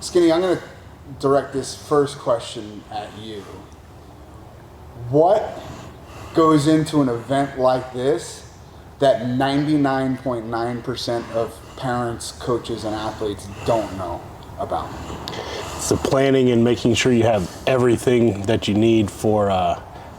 Skinny, I'm going to direct this first question at you. What goes into an event like this that 99.9% of parents, coaches, and athletes don't know about? It's the planning and making sure you have everything that you need for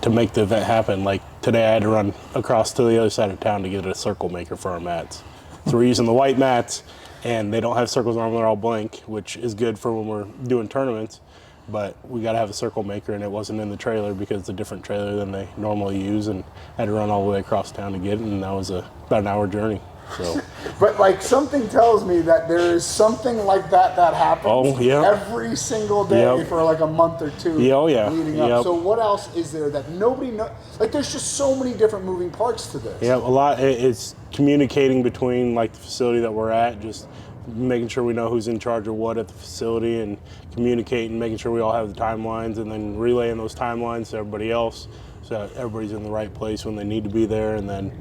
to make the event happen. Like today, I had to run across to the other side of town to get a circle maker for our mats. So we're using the white mats, and they don't have circles on them; they're all blank, which is good for when we're doing tournaments. But we got to have a circle maker, and it wasn't in the trailer because it's a different trailer than they normally use, and I had to run all the way across town to get it, and that was about an hour journey. So, but like something tells me that there is something like that happens every single day for like a month or two leading up. So what else is there that nobody knows? Like there's just so many different moving parts to this. Yeah, a lot. It's communicating between like the facility that we're at, just making sure we know who's in charge of what at the facility, and communicating, making sure we all have the timelines, and then relaying those timelines to everybody else so that everybody's in the right place when they need to be there, and then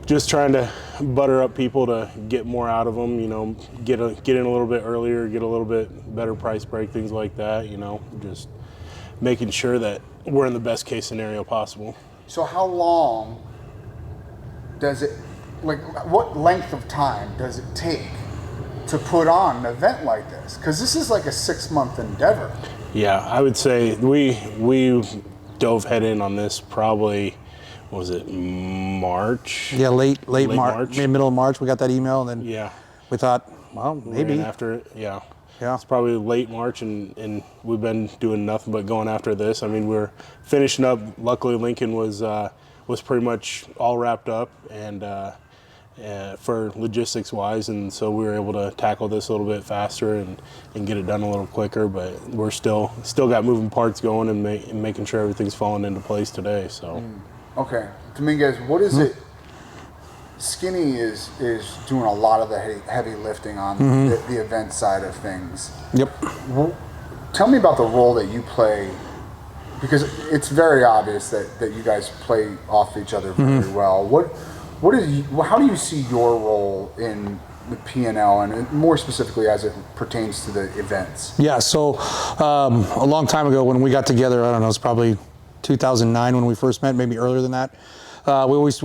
just trying to butter up people to get more out of them, get in a little bit earlier, get a little bit better price break, things like that, just making sure that we're in the best case scenario possible. So how long does it, what length of time does it take to put on an event like this? Because this is like a 6-month endeavor. Yeah, I would say we dove head in on this probably, was it March? Yeah, late March, middle of March. We got that email, and then we thought, well, maybe after it. Yeah. It's probably late March, and we've been doing nothing but going after this. I mean, we're finishing up. Luckily, Lincoln was pretty much all wrapped up, and for logistics wise, and so we were able to tackle this a little bit faster and get it done a little quicker. But we're still got moving parts going and making sure everything's falling into place today. So. Okay, Dominguez, what is it? Skinny is doing a lot of the heavy lifting on the event side of things. Yep. Tell me about the role that you play, because it's very obvious that you guys play off each other very well. How do you see your role in the PNL, and more specifically as it pertains to the events? Yeah, so a long time ago when we got together, I don't know, it's probably 2009 when we first met, maybe earlier than that. We always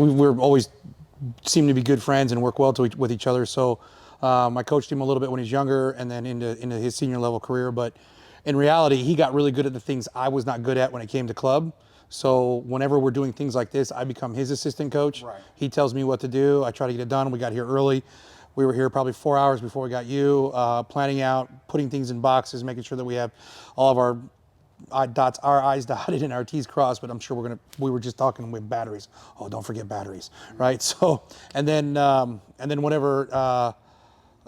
seemed to be good friends and work well with each other. So I coached him a little bit when he was younger, and then into his senior level career. But in reality, he got really good at the things I was not good at when it came to club. So whenever we're doing things like this, I become his assistant coach. Right. He tells me what to do. I try to get it done. We got here early. We were here probably 4 hours before we got you, planning out, putting things in boxes, making sure that we have all of our I's dotted and our T's crossed. But I'm sure we were just talking with batteries. Oh, don't forget batteries, right? So, and then whatever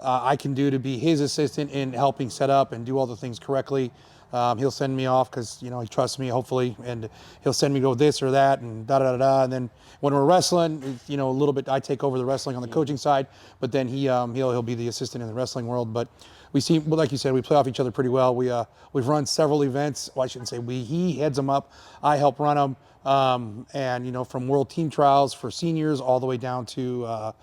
I can do to be his assistant in helping set up and do all the things correctly. He'll send me off because he trusts me, hopefully, and he'll send me go this or that and da. And then when we're wrestling, a little bit I take over the wrestling on the coaching side, but then he'll be the assistant in the wrestling world. But we seem, like you said, we play off each other pretty well. We've run several events. Well, I shouldn't say we. He heads them up. I help run them, and from World Team Trials for seniors all the way down to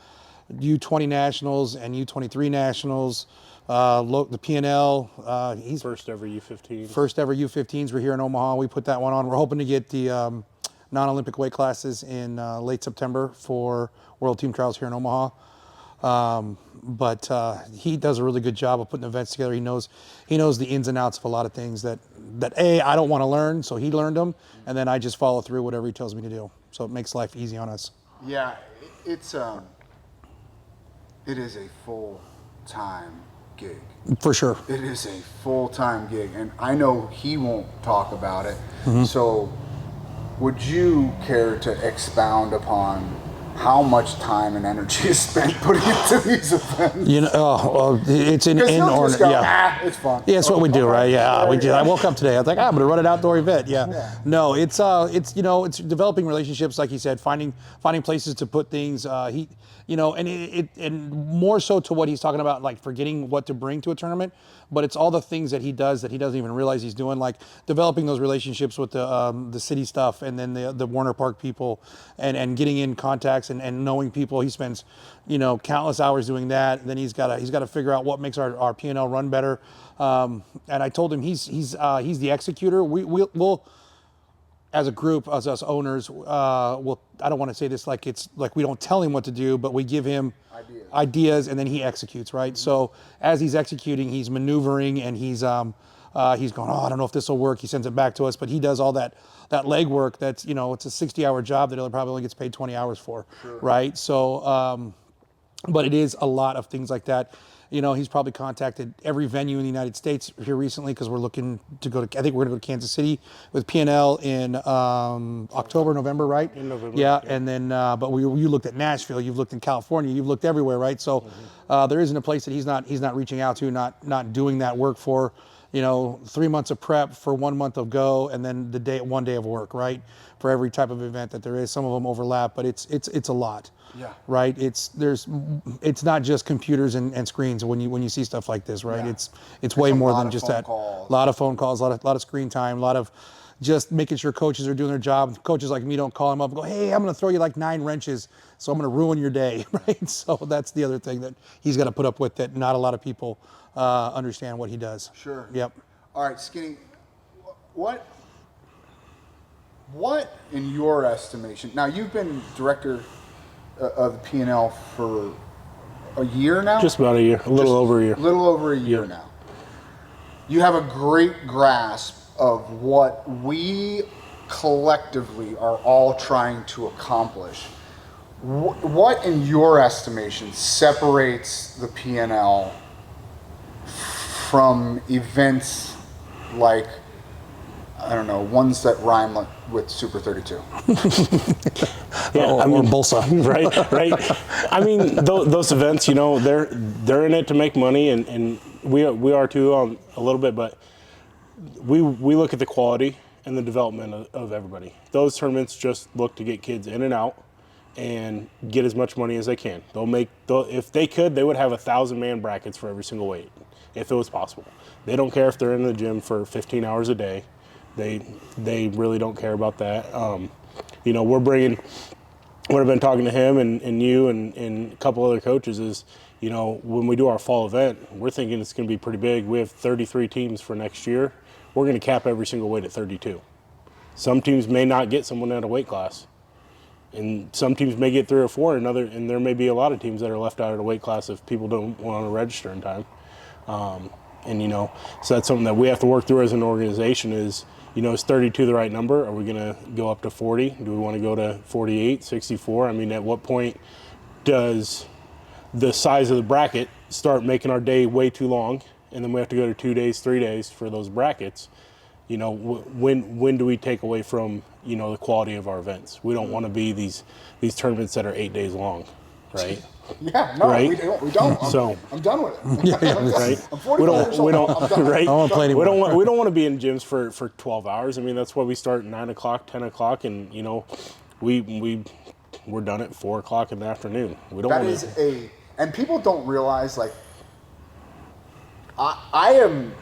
U20 Nationals and U23 Nationals. The PNL, he's first ever U15. First ever U15s. We're here in Omaha. We put that one on. We're hoping to get the non-Olympic weight classes in late September for World Team Trials here in Omaha. But he does a really good job of putting events together. He knows the ins and outs of a lot of things that I don't want to learn, so he learned them, and then I just follow through whatever he tells me to do. So it makes life easy on us. Yeah, it is a full-time gig. For sure. It is a full-time gig, and I know he won't talk about it. So would you care to expound upon how much time and energy is spent putting into these events? It's an inordinate. It's fun. Yeah, it's what we do, right? Yeah, I woke up today. I was like, I'm going to run an outdoor event. Yeah. No, it's developing relationships, like you said, finding places to put things. And more so to what he's talking about, like forgetting what to bring to a tournament, but it's all the things that he does that he doesn't even realize he's doing, like developing those relationships with the city stuff, and then the Werner Park people, and getting in contacts tracks and knowing people. He spends, countless hours doing that. And then he's got to figure out what makes our P&L run better. And I told him he's the executor. We'll as a group, as us owners, I don't want to say this like it's like we don't tell him what to do, but we give him ideas and then he executes, right? So as he's executing, he's maneuvering and he's going, oh, I don't know if this will work. He sends it back to us, but he does all that legwork. That's, it's a 60-hour job that he probably only gets paid 20 hours for, right? So, but it is a lot of things like that. He's probably contacted every venue in the United States here recently because we're looking to go to, I think we're going to go to Kansas City with PNL in October, November, right? In November. Yeah, and then, but you looked at Nashville, you've looked in California, you've looked everywhere, right? So there isn't a place that he's not reaching out to, not doing that work for. 3 months of prep for 1 month of go, and then 1 day of work, right? For every type of event that there is. Some of them overlap, but it's a lot. Yeah. Right. It's not just computers and screens when you see stuff like this, right? Yeah. It's way more than just that. A lot of phone calls, a lot of screen time, a lot of just making sure coaches are doing their job. Coaches like me don't call them up and go, hey, I'm going to throw you like 9 wrenches, so I'm going to ruin your day, right? So that's the other thing that he's got to put up with, that not a lot of people understand what he does. Sure. Yep. All right, Skinny, what in your estimation, now you've been director of the PNL for a year now? Just about a year, a little over a year. A little over a year now. You have a great grasp of what we collectively are all trying to accomplish. What in your estimation separates the PNL from events like, I don't know, ones that rhyme with Super 32? Yeah, or Bolsa. Right. I mean, those events, they're in it to make money, and we are too a little bit, but we look at the quality and the development of everybody. Those tournaments just look to get kids in and out and get as much money as they can. If they could, they would have 1,000-man brackets for every single weight, if it was possible. They don't care if they're in the gym for 15 hours a day. They really don't care about that. We're bringing, what I've been talking to him and you and a couple other coaches is, when we do our fall event, we're thinking it's going to be pretty big. We have 33 teams for next year. We're going to cap every single weight at 32. Some teams may not get someone at a weight class, and some teams may get 3 or 4, and there may be a lot of teams that are left out of the weight class if people don't want to register in time. So that's something that we have to work through as an organization is, is 32 the right number? Are we going to go up to 40? Do we want to go to 48, 64? I mean, at what point does the size of the bracket start making our day way too long, and then we have to go to 2 days, 3 days for those brackets? When do we take away from, the quality of our events? We don't want to be these tournaments that are 8 days long, right? Yeah, no, right? we don't. I'm done with it. Right? I'm 45 years old. Right? I don't want to play anymore. We don't want to be in gyms for 12 hours. I mean, that's why we start at 9 o'clock, 10 o'clock, and we're done at 4 o'clock in the afternoon. We don't. And people don't realize, like, I am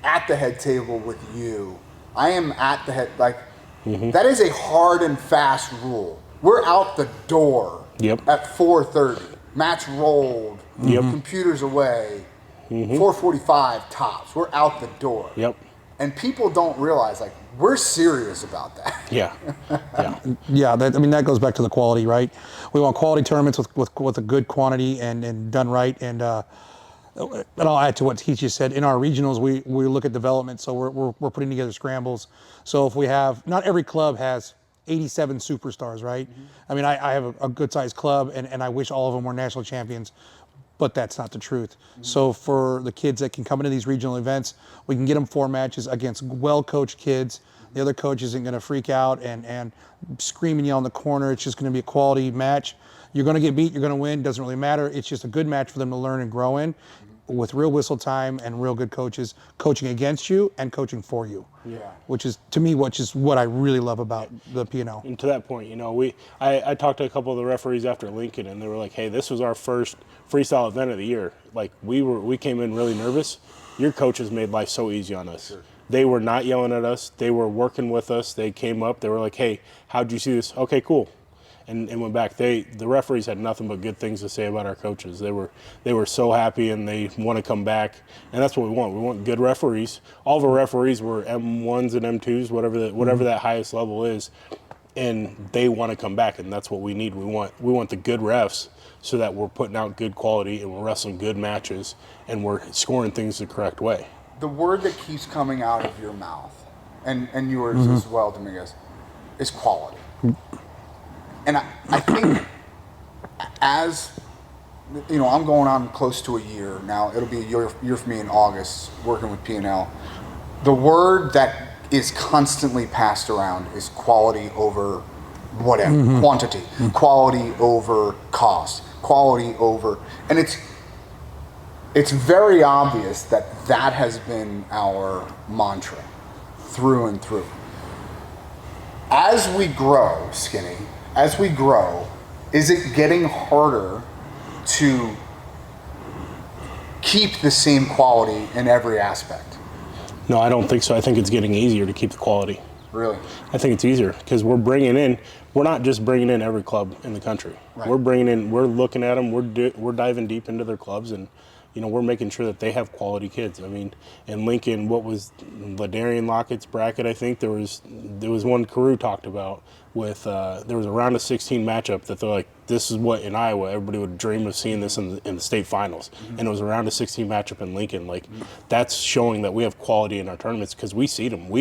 at the head table with you. I am at the head, like, that is a hard and fast rule. We're out the door. Yep. At 4:30, match rolled, computers away, 4:45 tops. We're out the door. Yep. And people don't realize, like, we're serious about that. Yeah. Yeah. That goes back to the quality, right? We want quality tournaments with a good quantity and done right. And I'll add to what he just said. In our regionals, we look at development, so we're putting together scrambles. So if we have, not every club has 87 superstars, right? I mean, I have a good-sized club, and I wish all of them were national champions, but that's not the truth. So for the kids that can come into these regional events, we can get them 4 matches against well-coached kids. The other coach isn't going to freak out and scream and yell in the corner. It's just going to be a quality match. You're going to get beat, you're going to win, doesn't really matter. It's just a good match for them to learn and grow in, with real whistle time and real good coaches coaching against you and coaching for you. Yeah. Which is, to me, what I really love about the P&L. And to that point, I talked to a couple of the referees after Lincoln, and they were like, hey, this was our first freestyle event of the year. Like, we came in really nervous. Your coaches made life so easy on us. Sure. They were not yelling at us. They were working with us. They came up. They were like, hey, how'd you see this? Okay, cool. and went back. The referees had nothing but good things to say about our coaches. They were so happy, and they want to come back, and that's what we want. We want good referees. All of our referees were M1s and M2s, whatever that highest level is, and they want to come back, and that's what we need. We want the good refs, so that we're putting out good quality and we're wrestling good matches and we're scoring things the correct way. The word that keeps coming out of your mouth, and yours as well, Dominguez, is quality. And I think, as you know, I'm going on close to a year now. It'll be a year for me in August working with PNL. The word that is constantly passed around is quality over whatever, quantity, quality over cost, quality over, and it's very obvious that has been our mantra through and through. As we grow, Skinny, as we grow, is it getting harder to keep the same quality in every aspect? No, I don't think so. I think it's getting easier to keep the quality. Really? I think it's easier because we're not just bringing in every club in the country. Right. We're looking at them, we're diving deep into their clubs, and we're making sure that they have quality kids. I mean, in Lincoln, what was Ladarian Lockett's bracket? I think there was one Carew talked about with there was a round of 16 matchup that they're like, this is what in Iowa everybody would dream of seeing this in the state finals, and it was a round of 16 matchup in Lincoln. Like, that's showing that we have quality in our tournaments because we seed them.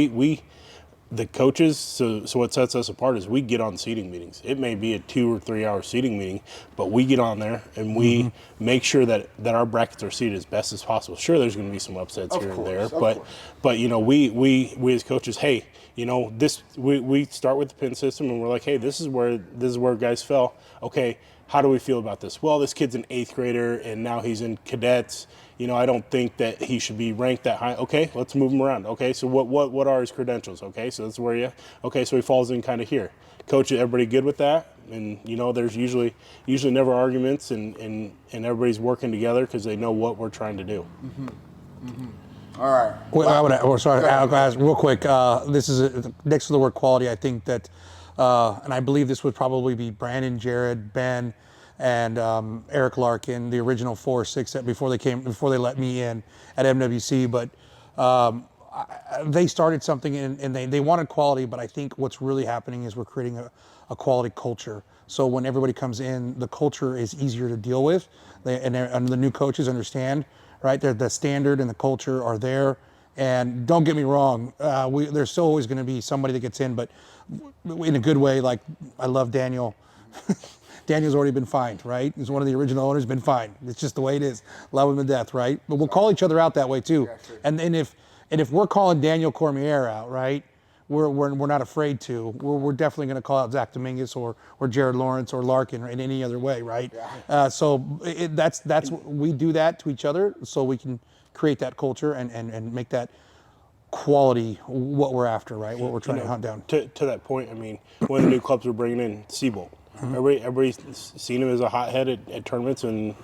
The coaches, so what sets us apart is we get on seating meetings. It may be a 2 or 3 hour seating meeting, but we get on there and we make sure that our brackets are seated as best as possible. Sure, there's going to be some upsets here and there, but we as coaches, hey, we start with the pin system and we're like, hey, this is where guys fell. Okay, how do we feel about this? Well, this kid's an 8th grader and now he's in cadets. I don't think that he should be ranked that high. Okay, let's move him around. Okay, so what are his credentials? Okay, so that's where okay, so he falls in kind of here. Coach, everybody good with that? And there's usually never arguments, and everybody's working together because they know what we're trying to do. All right. Well, sorry, guys, real quick. This is next to the word quality. I think that, and I believe this would probably be Brandon, Jared, Ben, and Eric Larkin, the original 4 or 6 before they let me in at MWC. But they started something and they wanted quality. But I think what's really happening is we're creating a quality culture. So when everybody comes in, the culture is easier to deal with, and the new coaches understand. Right, the standard and the culture are there. And don't get me wrong, there's still always going to be somebody that gets in, but in a good way. Like, I love Daniel. Daniel's already been fined, right? He's one of the original owners, been fined. It's just the way it is. Love him to death, right? But we'll call each other out that way too. Yeah, sure. And if we're calling Daniel Cormier out, right? We're not afraid to. We're definitely going to call out Zac Dominguez or Jared Lawrence or Larkin or in any other way, right? Yeah. So that's we do that to each other so we can create that culture and make that quality what we're after, right? What we're trying to hunt down. To that point, I mean, one of the new clubs we're bringing in, Seabolt. Everybody's seen him as a hothead at tournaments, and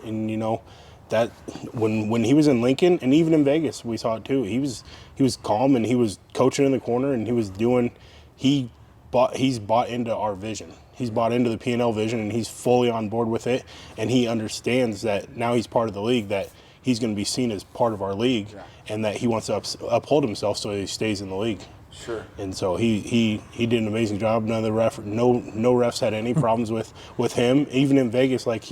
that when he was in Lincoln and even in Vegas, we saw it too. He was calm and he was coaching in the corner and he's bought into our vision. He's bought into the PNL vision and he's fully on board with it, and he understands that now he's part of the league, that he's going to be seen as part of our league, and that he wants to uphold himself so he stays in the league. Sure. And so he did an amazing job. None of the no refs had any problems with him. Even in Vegas, like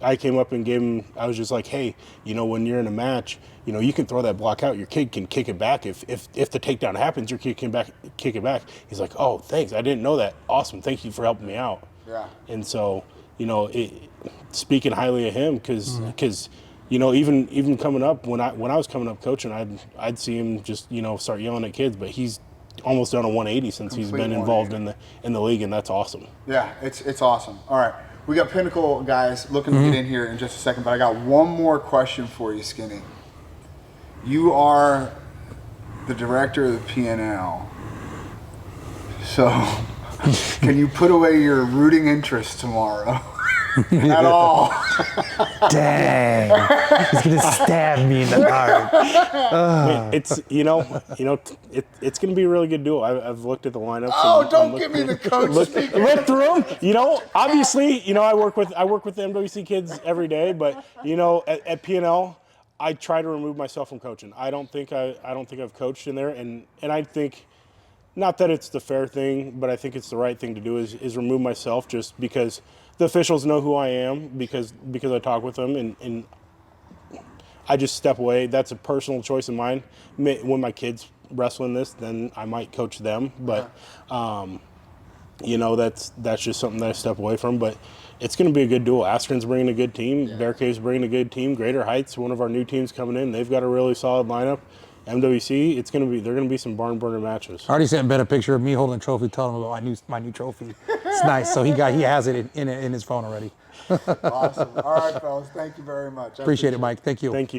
I came up and gave him. I was just like, hey, when you're in a match, you can throw that block out. Your kid can kick it back. If the takedown happens, your kid can kick it back. He's like, oh, thanks. I didn't know that. Awesome. Thank you for helping me out. Yeah. And so speaking highly of him because. Even coming up, when I was coming up coaching, I'd see him just start yelling at kids, but he's almost done a 180 since he's been involved in the league, and that's awesome. Yeah, it's awesome. All right, we got Pinnacle guys looking to get in here in just a second, but I got one more question for you, Skinny. You are the director of the PNL, so can you put away your rooting interest tomorrow? at all. Dang. He's going to stab me in the heart. It's it's going to be a really good duel. I've looked at the lineups. Oh, and don't give me the coach speak. Look through them. Obviously, I work with the MWC kids every day, but at PNL, I try to remove myself from coaching. I don't think I've coached in there, and I think, not that it's the fair thing, but I think it's the right thing to do is remove myself, just because the officials know who I am, because I talk with them, and I just step away. That's a personal choice of mine. When my kids wrestle in this, then I might coach them, but that's just something that I step away from. But it's going to be a good duel. Askren's bringing a good team. Bear Cave's bringing a good team. Greater Heights, one of our new teams coming in. They've got a really solid lineup. MWC, they're going to be some barn burner matches. I already sent Ben a picture of me holding a trophy, telling him about my new trophy. It's nice. So he has it in his phone already. Awesome. All right, fellas. Thank you very much. Appreciate it, Mike. Thank you. Thank you.